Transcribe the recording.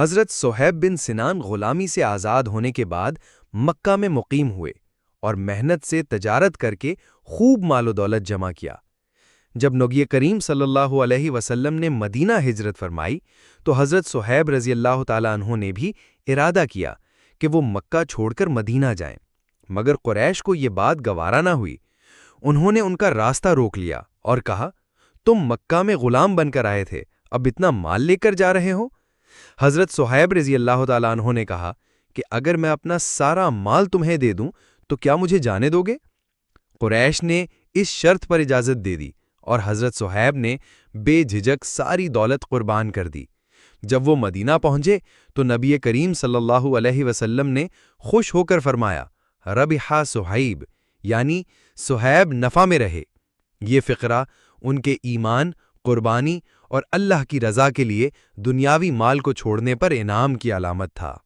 حضرت صہیب بن سنان غلامی سے آزاد ہونے کے بعد مکہ میں مقیم ہوئے اور محنت سے تجارت کر کے خوب مال و دولت جمع کیا۔ جب نبی کریم صلی اللہ علیہ وسلم نے مدینہ ہجرت فرمائی تو حضرت صہیب رضی اللہ تعالیٰ عنہ نے بھی ارادہ کیا کہ وہ مکہ چھوڑ کر مدینہ جائیں، مگر قریش کو یہ بات گوارا نہ ہوئی۔ انہوں نے ان کا راستہ روک لیا اور کہا، تم مکہ میں غلام بن کر آئے تھے، اب اتنا مال لے کر جا رہے ہو؟ حضرت صہیب رضی اللہ تعالیٰ عنہ نے کہا کہ اگر میں اپنا سارا مال تمہیں دے دوں تو کیا مجھے جانے دو گے؟ قریش نے اس شرط پر اجازت دے دی اور حضرت صہیب نے بے جھجک ساری دولت قربان کر دی۔ جب وہ مدینہ پہنچے تو نبی کریم صلی اللہ علیہ وسلم نے خوش ہو کر فرمایا، ربح صہیب، یعنی صہیب نفع میں رہے۔ یہ فقرہ ان کے ایمان، قربانی اور اللہ کی رضا کے لیے دنیاوی مال کو چھوڑنے پر انعام کی علامت تھا۔